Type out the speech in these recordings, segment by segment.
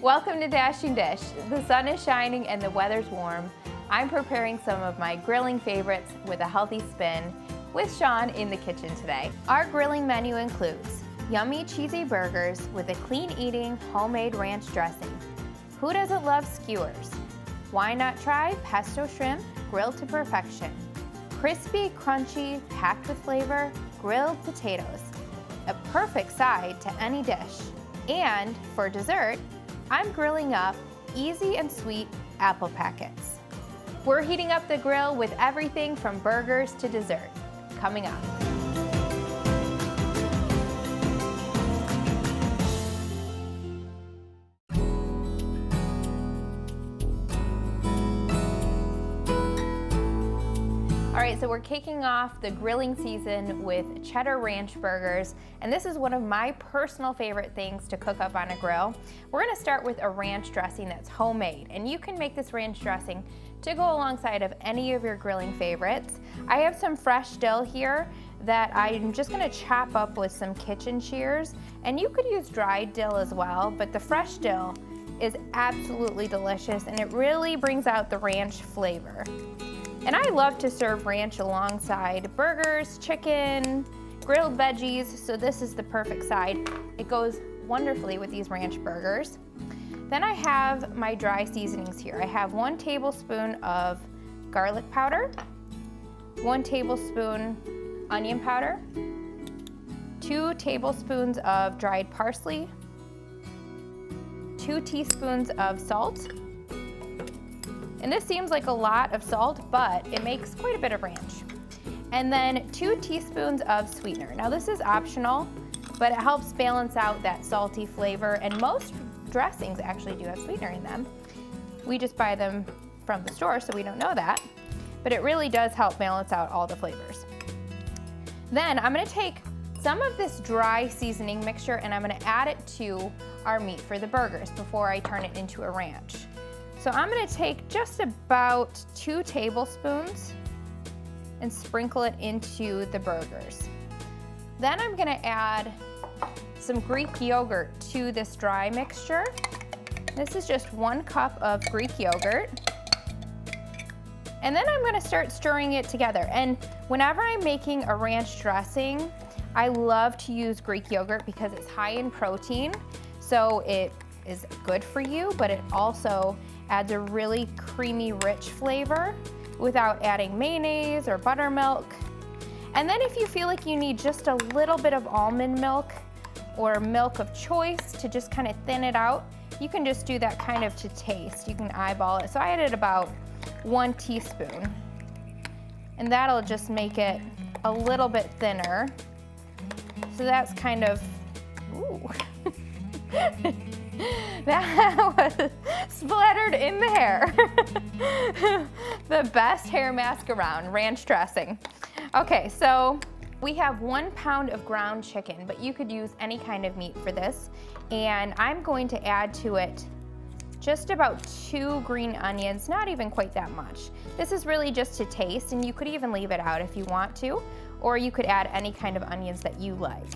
Welcome to Dashing Dish. The sun is shining and the weather's warm. I'm preparing some of my grilling favorites with a healthy spin with Sean in the kitchen today. Our grilling menu includes yummy cheesy burgers with a clean-eating homemade ranch dressing. Who doesn't love skewers? Why not try pesto shrimp grilled to perfection? Crispy, crunchy, packed with flavor, grilled potatoes. A perfect side to any dish. And for dessert, I'm grilling up easy and sweet apple packets. We're heating up the grill with everything from burgers to dessert. Coming up. All right, so we're kicking off the grilling season with cheddar ranch burgers, and this is one of my personal favorite things to cook up on a grill. We're gonna start with a ranch dressing that's homemade, and you can make this ranch dressing to go alongside of any of your grilling favorites. I have some fresh dill here that I'm just gonna chop up with some kitchen shears, and you could use dried dill as well, but the fresh dill is absolutely delicious, and it really brings out the ranch flavor. And I love to serve ranch alongside burgers, chicken, grilled veggies, so this is the perfect side. It goes wonderfully with these ranch burgers. Then I have my dry seasonings here. I have 1 tablespoon of garlic powder, 1 tablespoon onion powder, 2 tablespoons of dried parsley, 2 teaspoons of salt. And this seems like a lot of salt, but it makes quite a bit of ranch. And then 2 teaspoons of sweetener. Now this is optional, but it helps balance out that salty flavor, and most dressings actually do have sweetener in them. We just buy them from the store, so we don't know that, but it really does help balance out all the flavors. Then I'm gonna take some of this dry seasoning mixture and I'm gonna add it to our meat for the burgers before I turn it into a ranch. So I'm gonna take just about 2 tablespoons and sprinkle it into the burgers. Then I'm gonna add some Greek yogurt to this dry mixture. This is just 1 cup of Greek yogurt. And then I'm gonna start stirring it together. And whenever I'm making a ranch dressing, I love to use Greek yogurt because it's high in protein. So it is good for you, but it also adds a really creamy, rich flavor without adding mayonnaise or buttermilk. And then if you feel like you need just a little bit of almond milk or milk of choice to just kind of thin it out, you can just do that kind of to taste. You can eyeball it. So I added about 1 teaspoon. And that'll just make it a little bit thinner. So that's kind of, ooh. That was splattered in the hair. The best hair mask around, ranch dressing. Okay, so we have 1 pound of ground chicken, but you could use any kind of meat for this. And I'm going to add to it just about 2 green onions, not even quite that much. This is really just to taste, and you could even leave it out if you want to, or you could add any kind of onions that you like.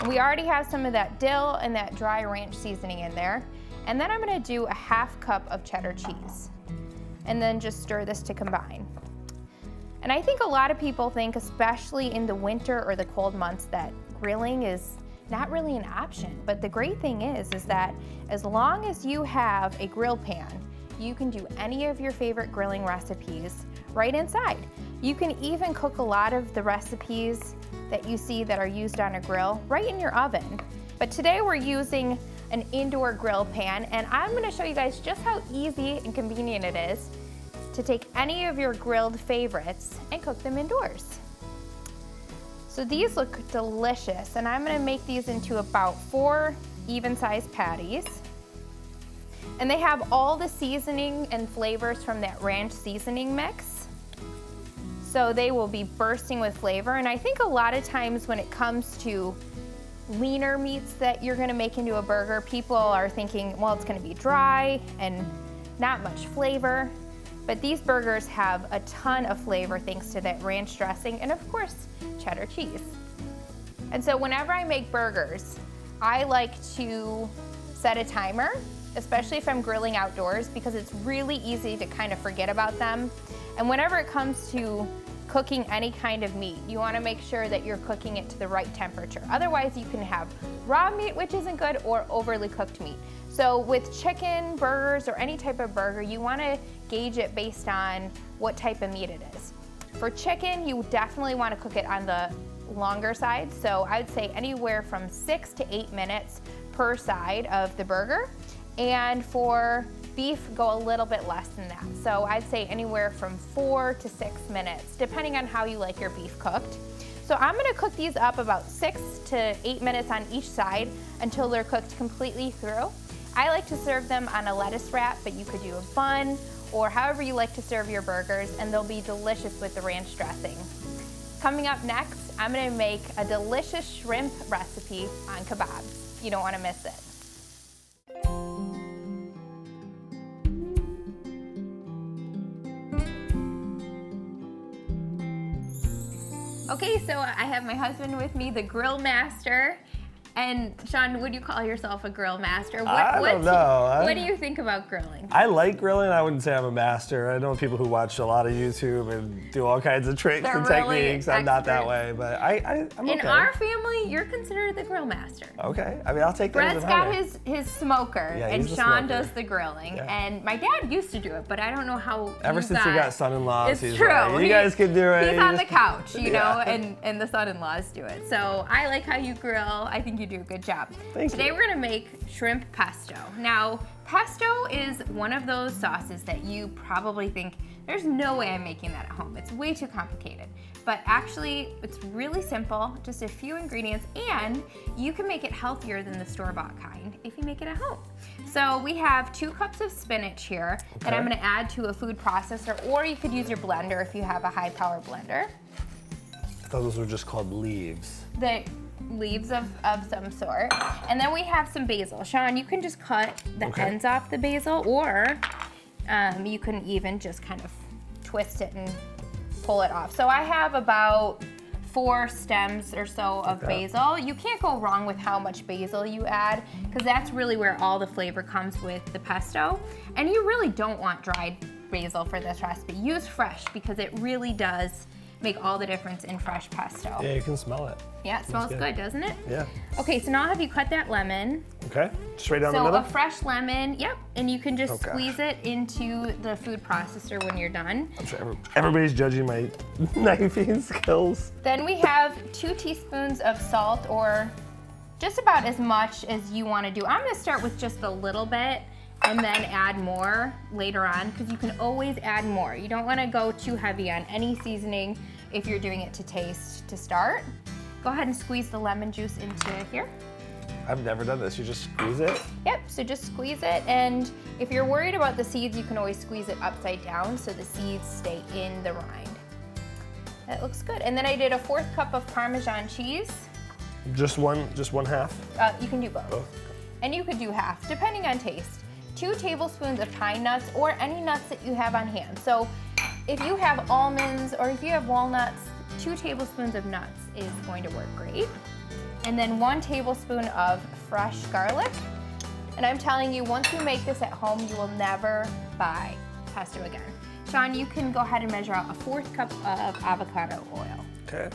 We already have some of that dill and that dry ranch seasoning in there. And then I'm gonna do a 1/2 cup of cheddar cheese. And then just stir this to combine. And I think a lot of people think, especially in the winter or the cold months, that grilling is not really an option. But the great thing is that as long as you have a grill pan, you can do any of your favorite grilling recipes right inside. You can even cook a lot of the recipes that you see that are used on a grill right in your oven. But today we're using an indoor grill pan, and I'm gonna show you guys just how easy and convenient it is to take any of your grilled favorites and cook them indoors. So these look delicious, and I'm gonna make these into about 4 even-sized patties. And they have all the seasoning and flavors from that ranch seasoning mix. So they will be bursting with flavor. And I think a lot of times when it comes to leaner meats that you're gonna make into a burger, people are thinking, well, it's gonna be dry and not much flavor. But these burgers have a ton of flavor thanks to that ranch dressing and of course, cheddar cheese. And so whenever I make burgers, I like to set a timer especially if I'm grilling outdoors, because it's really easy to kind of forget about them. And whenever it comes to cooking any kind of meat, you want to make sure that you're cooking it to the right temperature. Otherwise, you can have raw meat, which isn't good, or overly cooked meat. So with chicken, burgers, or any type of burger, you want to gauge it based on what type of meat it is. For chicken, you definitely want to cook it on the longer side. So I would say anywhere from 6 to 8 minutes per side of the burger. And for beef, go a little bit less than that. So I'd say anywhere from 4 to 6 minutes, depending on how you like your beef cooked. So I'm gonna cook these up about 6 to 8 minutes on each side until they're cooked completely through. I like to serve them on a lettuce wrap, but you could do a bun or however you like to serve your burgers, and they'll be delicious with the ranch dressing. Coming up next, I'm gonna make a delicious shrimp recipe on kebabs. You don't wanna miss it. Okay, so I have my husband with me, the grill master. And Sean, would you call yourself a grill master? I don't know. What do you think about grilling? I like grilling. I wouldn't say I'm a master. I know people who watch a lot of YouTube and do all kinds of tricks and really techniques. I'm not that way, but I'm okay. In our family, you're considered the grill master. Okay. I mean, I'll take that. Brett's got his smoker, Yeah, and he's the Sean smoker. does the grilling. Yeah. And my dad used to do it, but I don't know how. Ever since we got son-in-laws, It's he's true. like, you guys can do it. He's You on the just- couch, you know, Yeah. and the son-in-laws do it. So I like how you grill. I think you do a good job. Thank Today you. we're gonna make shrimp pesto. Now, pesto is one of those sauces that you probably think, there's no way I'm making that at home. It's way too complicated. But actually, it's really simple, just a few ingredients, and you can make it healthier than the store-bought kind if you make it at home. So we have 2 cups of spinach here that I'm Okay. gonna add to a food processor, or you could use your blender if you have a high-power blender. I thought those were just called leaves. The leaves of some sort. And then we have some basil. Sean, you can just cut the Okay. ends off the basil, or you can even just kind of twist it and pull it off. So I have about 4 stems or so of Okay. basil. You can't go wrong with how much basil you add, because that's really where all the flavor comes with the pesto. And you really don't want dried basil for this recipe. Use fresh, because it really does make all the difference in fresh pesto. Yeah, you can smell it. Yeah, it smells good, doesn't it? Yeah. Okay, so now have you cut that lemon? Okay. Straight down the So middle? a fresh lemon, yep, and you can just Okay. squeeze it into the food processor when you're done. I'm sure everybody's judging my knifing skills. Then we have 2 teaspoons of salt, or just about as much as you want to do. I'm going to start with just a little bit and then add more later on, because you can always add more. You don't want to go too heavy on any seasoning if you're doing it to taste to start. Go ahead and squeeze the lemon juice into here. I've never done this. You just squeeze it? Yep, so just squeeze it, and if you're worried about the seeds, you can always squeeze it upside down so the seeds stay in the rind. That looks good. And then I did a 4th cup of Parmesan cheese. Just one half? You can do both. Both. And you could do half, depending on taste. 2 tablespoons of pine nuts, or any nuts that you have on hand. So if you have almonds or if you have walnuts, 2 tablespoons of nuts is going to work great. And then 1 tablespoon of fresh garlic. And I'm telling you, once you make this at home, you will never buy pesto again. Sean, you can go ahead and measure out a 4th cup of avocado oil. Okay.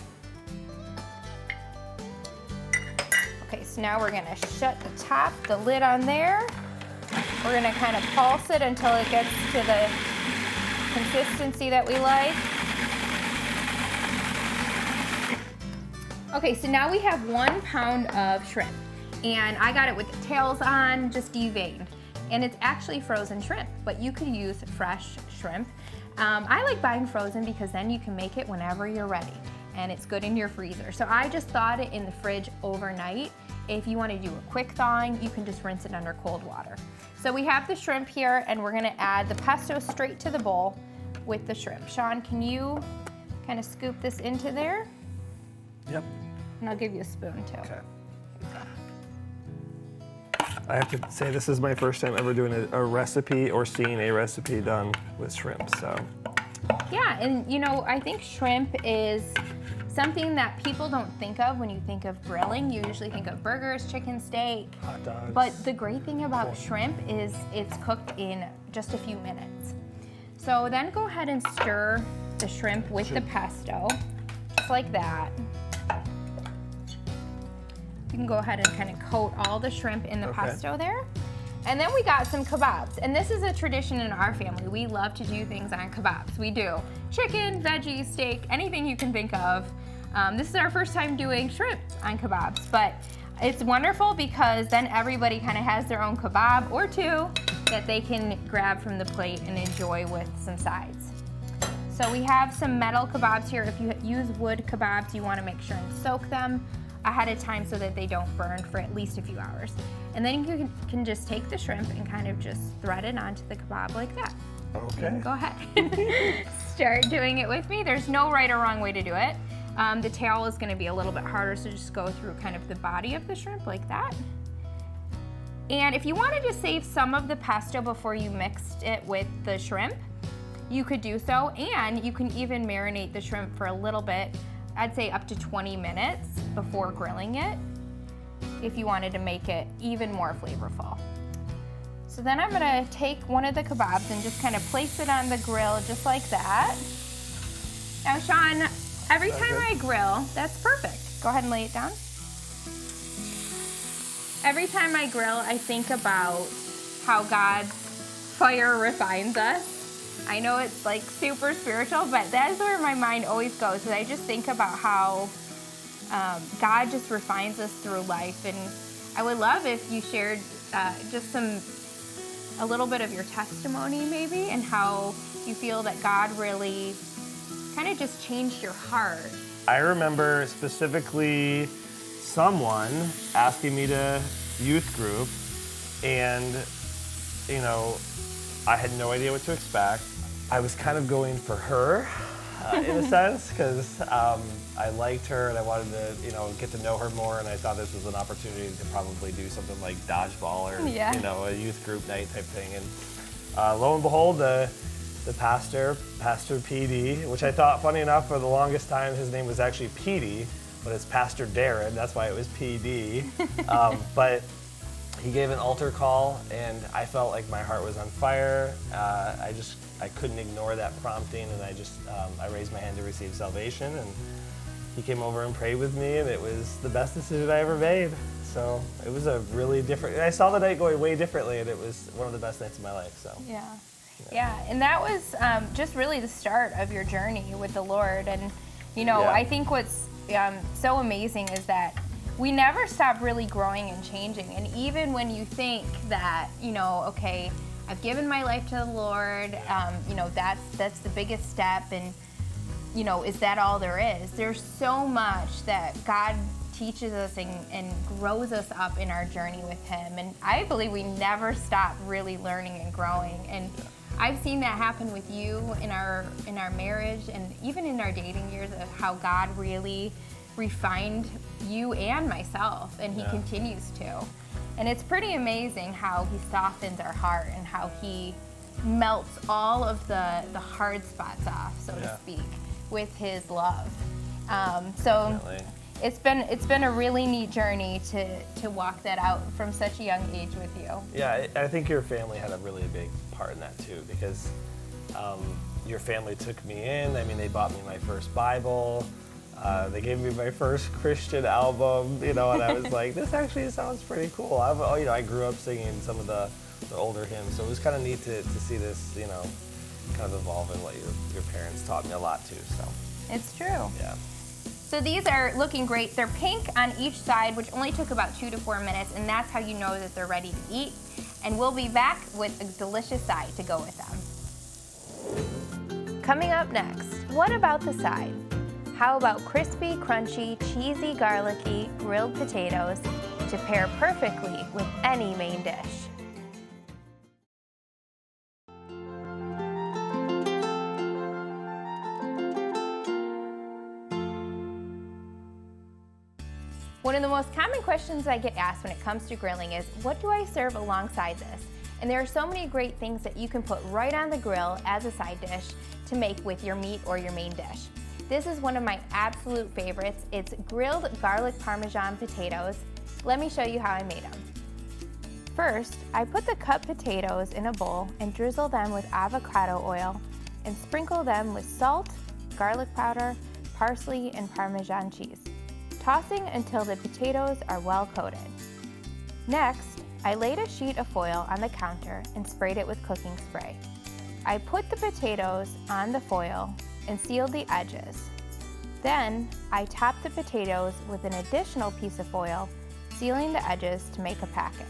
Okay, so now we're gonna shut the top, the lid on there. We're gonna kind of pulse it until it gets to the consistency that we like. Okay, so now we have 1 pound of shrimp, and I got it with the tails on, just deveined. And it's actually frozen shrimp, but you could use fresh shrimp. I like buying frozen because then you can make it whenever you're ready, and it's good in your freezer. So I just thawed it in the fridge overnight. If you want to do a quick thawing, you can just rinse it under cold water. So we have the shrimp here, and we're gonna add the pesto straight to the bowl with the shrimp. Sean, can you kind of scoop this into there? Yep. And I'll give you a spoon too. Okay. I have to say this is my first time ever doing a recipe or seeing a recipe done with shrimp, so. Yeah, and you know, I think shrimp is something that people don't think of when you think of grilling. You usually think of burgers, chicken, steak. Hot dogs. But the great thing about shrimp is it's cooked in just a few minutes. So then go ahead and stir the shrimp with the pesto, just like that. You can go ahead and kind of coat all the shrimp in the pesto there. And then we got some kebabs. And this is a tradition in our family. We love to do things on kebabs. We do chicken, veggies, steak, anything you can think of. This is our first time doing shrimp on kebabs, but it's wonderful because then everybody kind of has their own kebab or two that they can grab from the plate and enjoy with some sides. So we have some metal kebabs here. If you use wood kebabs, you want to make sure and soak them ahead of time so that they don't burn for at least a few hours. And then you can just take the shrimp and kind of just thread it onto the kebab like that. Okay. Go ahead. Start doing it with me. There's no right or wrong way to do it. The tail is going to be a little bit harder, so just go through kind of the body of the shrimp like that. And if you wanted to save some of the pesto before you mixed it with the shrimp, you could do so, and you can even marinate the shrimp for a little bit. I'd say up to 20 minutes before grilling it, if you wanted to make it even more flavorful. So then I'm gonna take one of the kebabs and just kind of place it on the grill just like that. Now, Sean, every time I grill, that's perfect. Go ahead and lay it down. Every time I grill, I think about how God's fire refines us. I know it's like super spiritual, but that's where my mind always goes. And I just think about how God just refines us through life. And I would love if you shared just a little bit of your testimony maybe, and how you feel that God really kind of just changed your heart. I remember specifically someone asking me to youth group, and you know, I had no idea what to expect. I was kind of going for her in a sense, because I liked her and I wanted to, you know, get to know her more, and I thought this was an opportunity to probably do something like dodgeball or you know, a youth group night type thing. And lo and behold, the pastor, Pastor PD, which I thought, funny enough, for the longest time his name was actually Petey, but it's Pastor Darren, that's why it was PD. But he gave an altar call, and I felt like my heart was on fire. I couldn't ignore that prompting, and I raised my hand to receive salvation, and he came over and prayed with me, and it was the best decision I ever made. So it was a really different, I saw the night going way differently, and it was one of the best nights of my life, so. Yeah, and that was just really the start of your journey with the Lord. And you know, I think what's so amazing is that we never stop really growing and changing. And even when you think that, you know, okay, I've given my life to the Lord, you know, that's the biggest step, and you know, is that all there is? There's so much that God teaches us and grows us up in our journey with Him. And I believe we never stop really learning and growing. And I've seen that happen with you in our marriage, and even in our dating years, of how God really refined you and myself, and He continues to. And it's pretty amazing how He softens our heart and how He melts all of the hard spots off, so to speak, with His love. So it's been a really neat journey to walk that out from such a young age with you. Yeah, I think your family had a really big part in that too, because your family took me in. I mean, they bought me my first Bible. They gave me my first Christian album, you know, and I was like, this actually sounds pretty cool. I grew up singing some of the older hymns, so it was kind of neat to see this, you know, kind of evolve in what your parents taught me a lot too. So it's true. Yeah. So these are looking great. They're pink on each side, which only took about 2 to 4 minutes, and that's how you know that they're ready to eat. And we'll be back with a delicious side to go with them. Coming up next, what about the side? How about crispy, crunchy, cheesy, garlicky, grilled potatoes to pair perfectly with any main dish? One of the most common questions I get asked when it comes to grilling is, what do I serve alongside this? And there are so many great things that you can put right on the grill as a side dish to make with your meat or your main dish. This is one of my absolute favorites. It's grilled garlic parmesan potatoes. Let me show you how I made them. First, I put the cut potatoes in a bowl and drizzle them with avocado oil and sprinkle them with salt, garlic powder, parsley, and Parmesan cheese, tossing until the potatoes are well coated. Next, I laid a sheet of foil on the counter and sprayed it with cooking spray. I put the potatoes on the foil and sealed the edges. Then, I topped the potatoes with an additional piece of foil, sealing the edges to make a packet.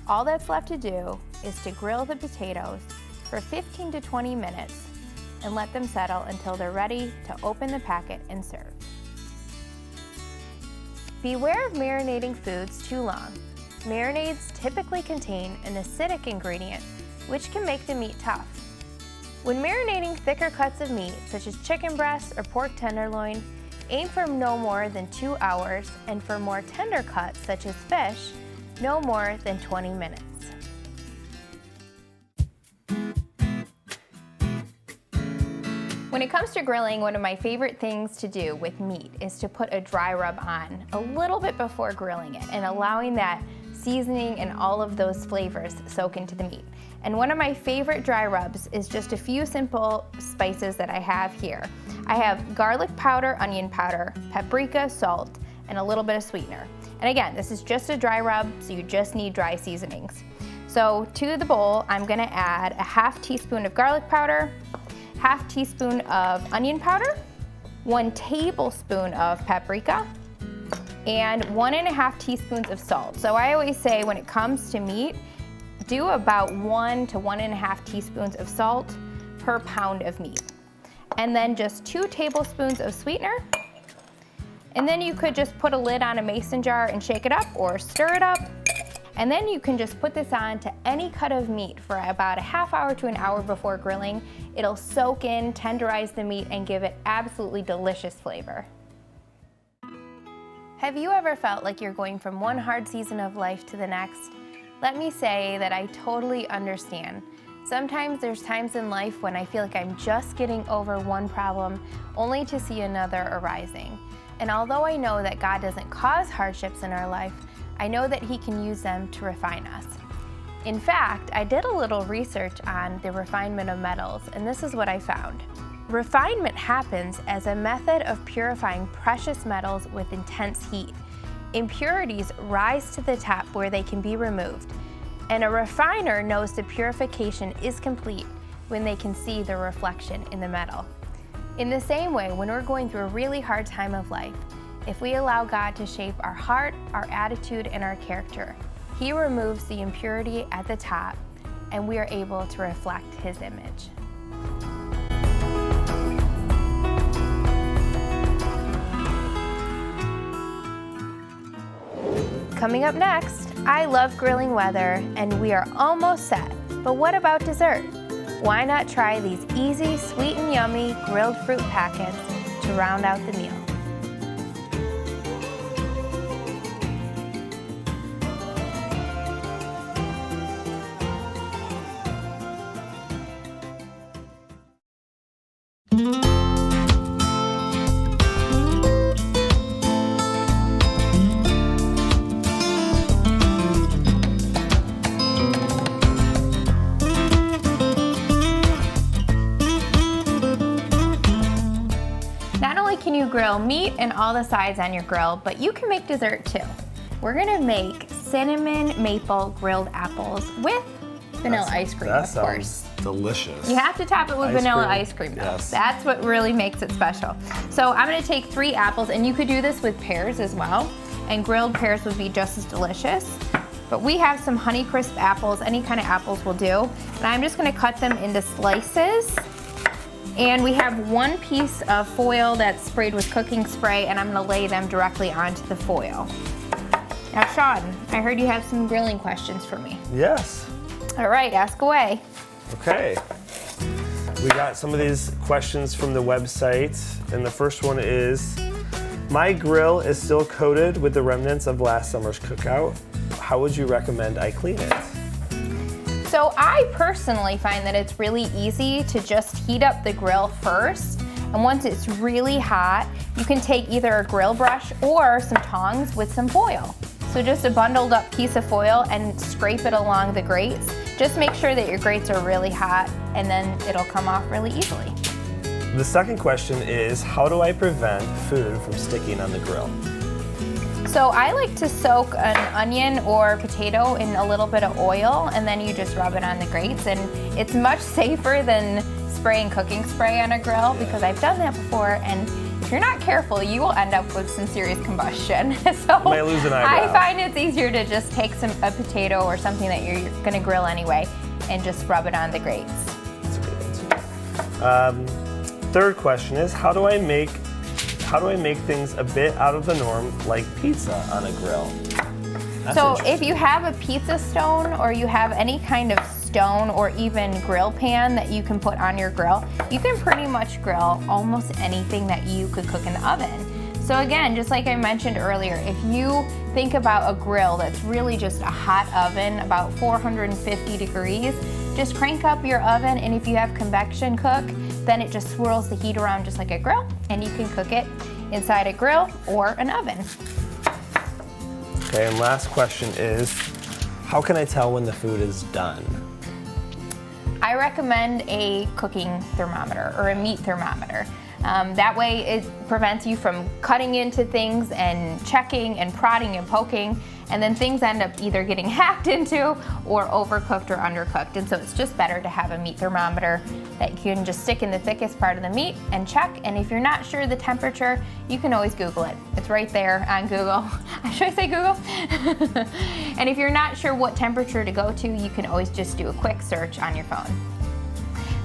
All that's left to do is to grill the potatoes for 15 to 20 minutes and let them settle until they're ready to open the packet and serve. Beware of marinating foods too long. Marinades typically contain an acidic ingredient, which can make the meat tough. When marinating thicker cuts of meat, such as chicken breast or pork tenderloin, aim for no more than 2 hours, and for more tender cuts, such as fish, no more than 20 minutes. When it comes to grilling, one of my favorite things to do with meat is to put a dry rub on a little bit before grilling it and allowing that seasoning and all of those flavors soak into the meat. And one of my favorite dry rubs is just a few simple spices that I have here. I have garlic powder, onion powder, paprika, salt, and a little bit of sweetener. And again, this is just a dry rub, so you just need dry seasonings. So to the bowl, I'm gonna add a half teaspoon of garlic powder, half teaspoon of onion powder, 1 tablespoon of paprika, and 1.5 teaspoons of salt. So I always say when it comes to meat, do about 1 to 1.5 teaspoons of salt per pound of meat. And then just 2 tablespoons of sweetener. And then you could just put a lid on a mason jar and shake it up or stir it up. And then you can just put this on to any cut of meat for about a half hour to an hour before grilling. It'll soak in, tenderize the meat, and give it absolutely delicious flavor. Have you ever felt like you're going from one hard season of life to the next? Let me say that I totally understand. Sometimes there's times in life when I feel like I'm just getting over one problem only to see another arising. And although I know that God doesn't cause hardships in our life, I know that He can use them to refine us. In fact, I did a little research on the refinement of metals, and this is what I found. Refinement happens as a method of purifying precious metals with intense heat. Impurities rise to the top where they can be removed, and a refiner knows the purification is complete when they can see the reflection in the metal. In the same way, when we're going through a really hard time of life, if we allow God to shape our heart, our attitude, and our character, He removes the impurity at the top, and we are able to reflect His image. Coming up next, I love grilling weather, and we are almost set. But what about dessert? Why not try these easy, sweet and yummy grilled fruit packets to round out the meal? Can you grill meat and all the sides on your grill, but you can make dessert too. We're gonna make cinnamon maple grilled apples with vanilla ice cream, of course. That sounds delicious. You have to top it with vanilla ice cream though. Yes. That's what really makes it special. So I'm gonna take 3 apples, and you could do this with pears as well, and grilled pears would be just as delicious. But we have some Honeycrisp apples, any kind of apples will do. And I'm just gonna cut them into slices. And we have 1 piece of foil that's sprayed with cooking spray, and I'm gonna lay them directly onto the foil. Now, Sean, I heard you have some grilling questions for me. Yes. All right, ask away. Okay. We got some of these questions from the website, and the first one is, my grill is still coated with the remnants of last summer's cookout. How would you recommend I clean it? So I personally find that it's really easy to just heat up the grill first. And once it's really hot, you can take either a grill brush or some tongs with some foil. So just a bundled up piece of foil and scrape it along the grates. Just make sure that your grates are really hot and then it'll come off really easily. The second question is, how do I prevent food from sticking on the grill? So I like to soak an onion or potato in a little bit of oil and then you just rub it on the grates, and it's much safer than spraying cooking spray on a grill because I've done that before, and if you're not careful, you will end up with some serious combustion. So You might lose an eyebrow. I find it's easier to just take a potato or something that you're gonna grill anyway and just rub it on the grates. That's a good answer. Third question is, how do I make things a bit out of the norm, like pizza on a grill? That's So interesting. if you have a pizza stone or you have any kind of stone or even grill pan that you can put on your grill, you can pretty much grill almost anything that you could cook in the oven. So again, just like I mentioned earlier, if you think about a grill that's really just a hot oven, about 450 degrees, just crank up your oven, and if you have convection cook, then it just swirls the heat around just like a grill, and you can cook it inside a grill or an oven. Okay, and last question is, how can I tell when the food is done? I recommend a cooking thermometer or a meat thermometer. That way it prevents you from cutting into things and checking and prodding and poking, and then things end up either getting hacked into or overcooked or undercooked. And so it's just better to have a meat thermometer that you can just stick in the thickest part of the meat and check. And if you're not sure the temperature, you can always Google it. It's right there on Google. Should I say Google? And if you're not sure what temperature to go to, you can always just do a quick search on your phone.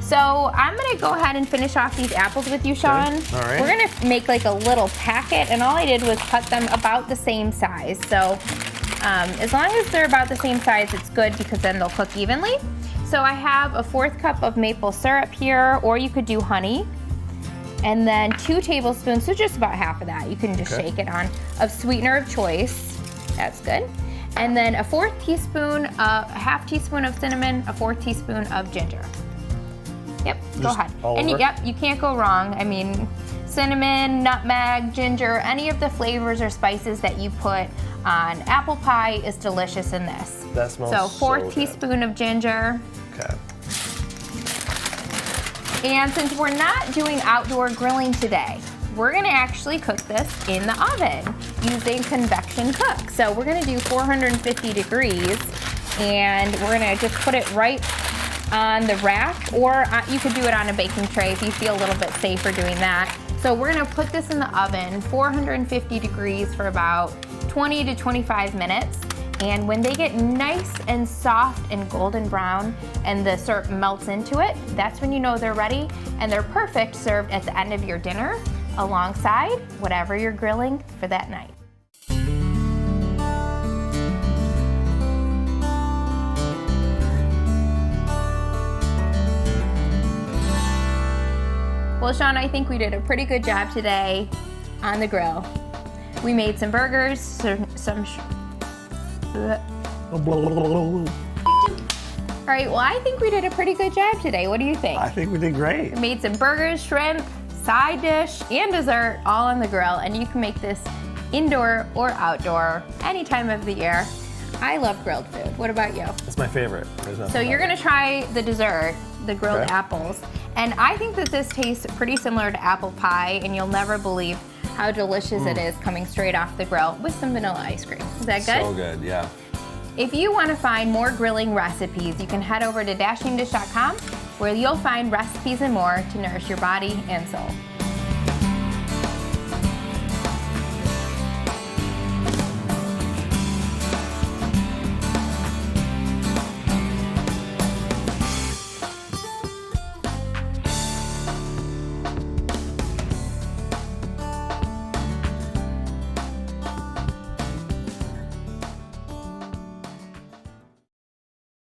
So I'm gonna go ahead and finish off these apples with you, Sean. Okay. All right. We're gonna make like a little packet, and all I did was cut them about the same size. So as long as they're about the same size, it's good because then they'll cook evenly. So I have a 1/4 cup of maple syrup here, or you could do honey. And then 2 tablespoons, so just about half of that, you can just shake it on, of sweetener of choice. That's good. And then a 1/4 teaspoon, a 1/2 teaspoon of cinnamon, a 1/4 teaspoon of ginger. Yep, go Just ahead. all And over? yep, you can't go wrong. I mean, cinnamon, nutmeg, ginger, any of the flavors or spices that you put on apple pie is delicious in this. That smells So 1/4 good. teaspoon of ginger. Okay. And since we're not doing outdoor grilling today, we're gonna actually cook this in the oven using convection cook. So we're gonna do 450 degrees, and we're gonna just put it right on the rack, or you could do it on a baking tray if you feel a little bit safer doing that. So we're gonna put this in the oven, 450 degrees for about 20 to 25 minutes. And when they get nice and soft and golden brown and the syrup melts into it, that's when you know they're ready, and they're perfect served at the end of your dinner alongside whatever you're grilling for that night. Well, Sean, I think we did a pretty good job today on the grill. We made some burgers, all right, well, I think we did a pretty good job today. What do you think? I think we did great. We made some burgers, shrimp, side dish, and dessert all on the grill, and you can make this indoor or outdoor any time of the year. I love grilled food. What about you? It's my favorite. There's nothing So you're better. gonna try the dessert, the grilled Okay. apples, and I think that this tastes pretty similar to apple pie, and you'll never believe how delicious it is coming straight off the grill with some vanilla ice cream. Is that good? So good, yeah. If you want to find more grilling recipes, you can head over to dashingdish.com, where you'll find recipes and more to nourish your body and soul.